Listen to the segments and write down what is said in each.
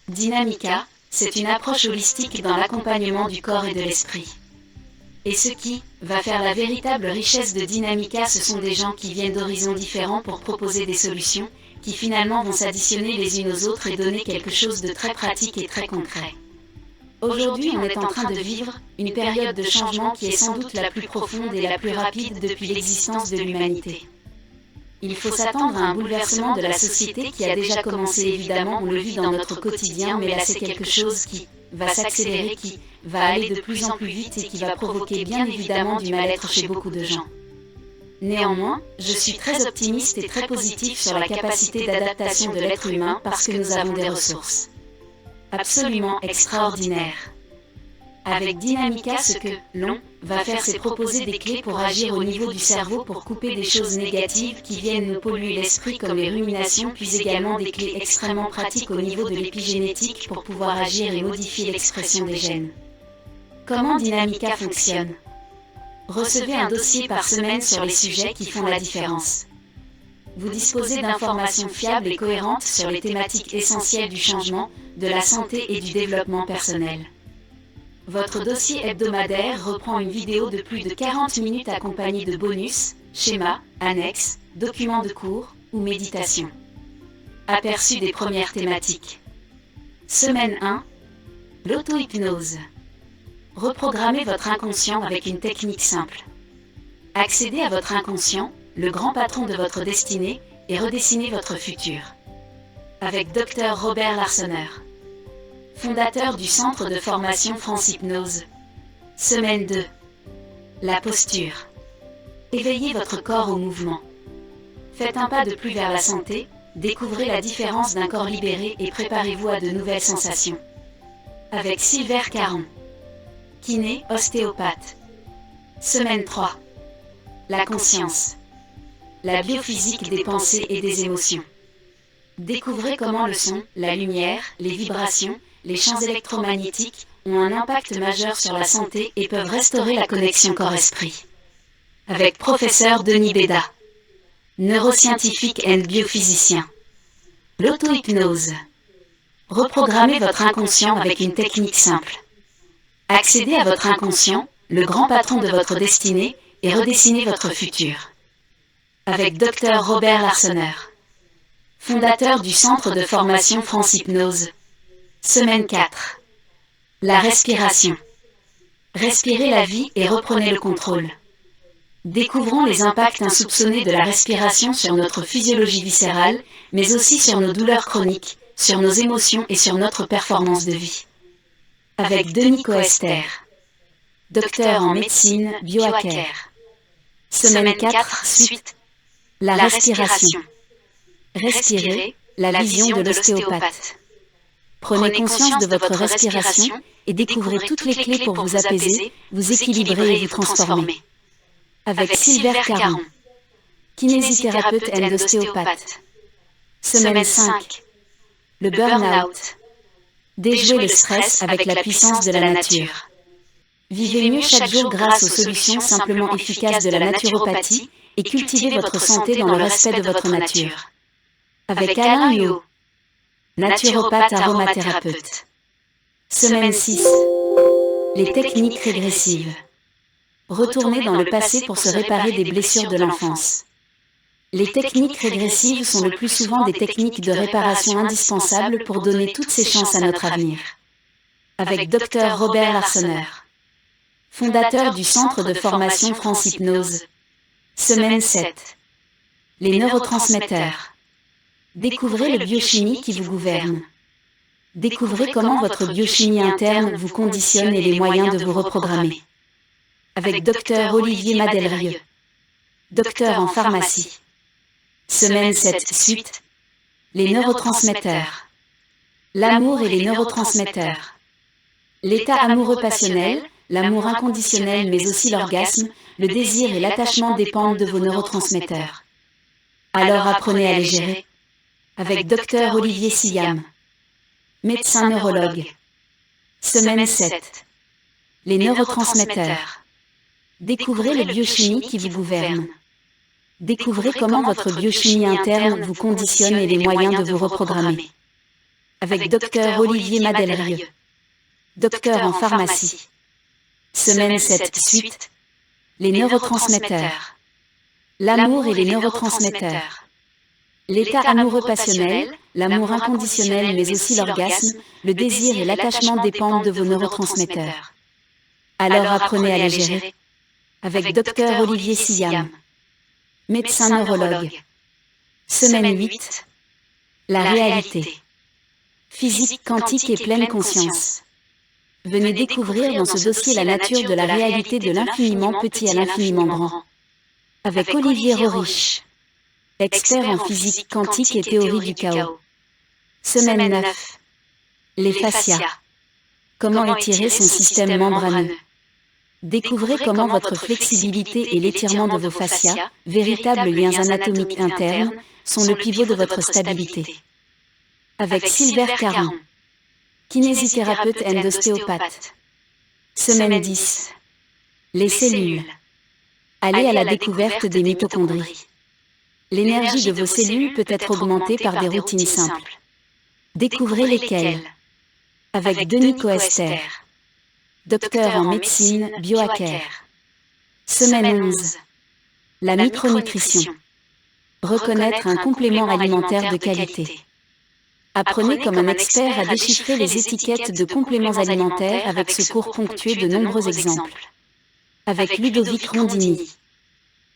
Dynamica, c'est une approche holistique dans l'accompagnement du corps et de l'esprit. Et ce qui va faire la véritable richesse de Dynamica, ce sont des gens qui viennent d'horizons différents pour proposer des solutions, qui finalement vont s'additionner les unes aux autres et donner quelque chose de très pratique et très concret. Aujourd'hui, on est en train de vivre une période de changement qui est sans doute la plus profonde et la plus rapide depuis l'existence de l'humanité. Il faut s'attendre à un bouleversement de la société qui a déjà commencé, évidemment, on le vit dans notre quotidien, mais là c'est quelque chose qui va s'accélérer, qui va aller de plus en plus vite et qui va provoquer bien évidemment du mal-être chez beaucoup de gens. Néanmoins, je suis très optimiste et très positif sur la capacité d'adaptation de l'être humain parce que nous avons des ressources absolument extraordinaires. Avec Dynamica, ce que l'on va faire, c'est proposer des clés pour agir au niveau du cerveau pour couper des choses négatives qui viennent nous polluer l'esprit comme les ruminations, puis également des clés extrêmement pratiques au niveau de l'épigénétique pour pouvoir agir et modifier l'expression des gènes. Comment Dynamica fonctionne? Recevez un dossier par semaine sur les sujets qui font la différence. Vous disposez d'informations fiables et cohérentes sur les thématiques essentielles du changement, de la santé et du développement personnel. Votre dossier hebdomadaire reprend une vidéo de plus de 40 minutes accompagnée de bonus, schémas, annexes, documents de cours ou méditations. Aperçu des premières thématiques. Semaine 1. L'auto-hypnose. Reprogrammez votre inconscient avec une technique simple. Accédez à votre inconscient, le grand patron de votre destinée, et redessinez votre futur. Avec Dr Robert Larsonner, fondateur du centre de formation France Hypnose. Semaine 2. La posture. Éveillez votre corps au mouvement. Faites un pas de plus vers la santé, découvrez la différence d'un corps libéré et préparez-vous à de nouvelles sensations. Avec Sylvain Caron, kiné, ostéopathe. Semaine 3. La conscience. La biophysique des pensées et des émotions. Découvrez comment le son, la lumière, les vibrations, les champs électromagnétiques ont un impact majeur sur la santé et peuvent restaurer la connexion corps-esprit. Avec professeur Denis Béda, neuroscientifique et biophysicien. L'auto-hypnose. Reprogrammez votre inconscient avec une technique simple. Accédez à votre inconscient, le grand patron de votre destinée, et redessinez votre futur. Avec Dr Robert Larsonner, fondateur du centre de formation France Hypnose. Semaine 4. La respiration. Respirez la vie et reprenez le contrôle. Découvrons les impacts insoupçonnés de la respiration sur notre physiologie viscérale, mais aussi sur nos douleurs chroniques, sur nos émotions et sur notre performance de vie. Avec Denis Coester, docteur en médecine biohacker. Semaine 4, suite. La respiration. Respirez, la vision de l'ostéopathe. Prenez conscience de votre respiration et découvrez toutes les clés pour vous apaiser, vous équilibrer et vous transformer. Avec Sylvain Caron, kinésithérapeute et ostéopathe. Semaine 5. Le burn-out. Déjouez le stress avec la puissance de la nature. Vivez mieux chaque jour grâce aux solutions simplement efficaces de la naturopathie et cultivez votre santé dans le respect de votre nature. Avec Alain Huot, naturopathe aromathérapeute. Semaine 6. Les techniques régressives. Retournez dans le passé pour se réparer des blessures de l'enfance. Les techniques régressives sont le plus souvent des techniques de réparation indispensables pour donner toutes ses chances à notre avenir. Avec Dr Robert Larsonner, fondateur du centre de formation France Hypnose. Semaine 7. Les neurotransmetteurs. Découvrez le biochimie qui vous gouverne. Découvrez comment votre biochimie interne vous conditionne et les moyens de vous reprogrammer. Avec Dr Olivier Madelrieux, docteur en pharmacie. Semaine 7, suite. Les neurotransmetteurs. L'amour et les neurotransmetteurs. L'état amoureux passionnel, l'amour inconditionnel mais aussi l'orgasme, le désir et l'attachement dépendent de vos neurotransmetteurs. Alors apprenez à les gérer. Avec Dr Olivier Siam, médecin neurologue. Semaine 7. Les neurotransmetteurs. Découvrez les biochimies qui vous gouvernent. Découvrez comment votre biochimie interne vous conditionne et les moyens de vous reprogrammer. avec Dr Olivier Madelrieux, docteur en pharmacie. Semaine 7 suite, les neurotransmetteurs. L'amour et les neurotransmetteurs. L'état amoureux passionnel, l'amour inconditionnel mais aussi l'orgasme, le désir et l'attachement dépendent de vos neurotransmetteurs. Alors apprenez à les gérer. Avec Dr Olivier Siam, médecin neurologue. Semaine 8. La réalité. Physique quantique et pleine conscience. Venez découvrir dans ce dossier la nature de la réalité de l'infiniment petit à l'infiniment grand. Avec Olivier Roriche, expert en physique quantique et théorie du chaos. Semaine 9. Les fascias. Comment étirer son système membraneux. Découvrez comment votre flexibilité et l'étirement de vos fascias, véritables liens anatomiques internes, sont le pivot de votre stabilité. Avec Sylvain Caron, kinésithérapeute et ostéopathe. Semaine 10. Les cellules. Allez à la découverte des mitochondries. L'énergie de vos cellules peut être augmentée par des routines simples. Découvrez lesquelles. Avec Denis Coester, docteur en médecine biohacker. Semaine 11. La micronutrition. Reconnaître un complément alimentaire de qualité. Apprenez comme un expert à déchiffrer les étiquettes de compléments alimentaires avec ce cours ponctué de nombreux exemples. Avec Ludovic Rondini,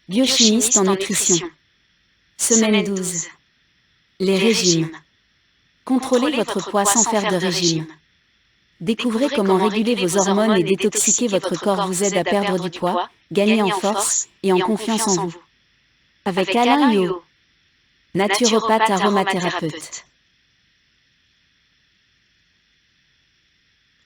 biochimiste en nutrition. Semaine 12. Les régimes. Contrôlez votre poids sans faire de régime. Découvrez comment réguler vos hormones et détoxiquer votre corps vous aide à perdre du poids, gagner en force et en confiance en vous. Avec Alain Yo, naturopathe aromathérapeute.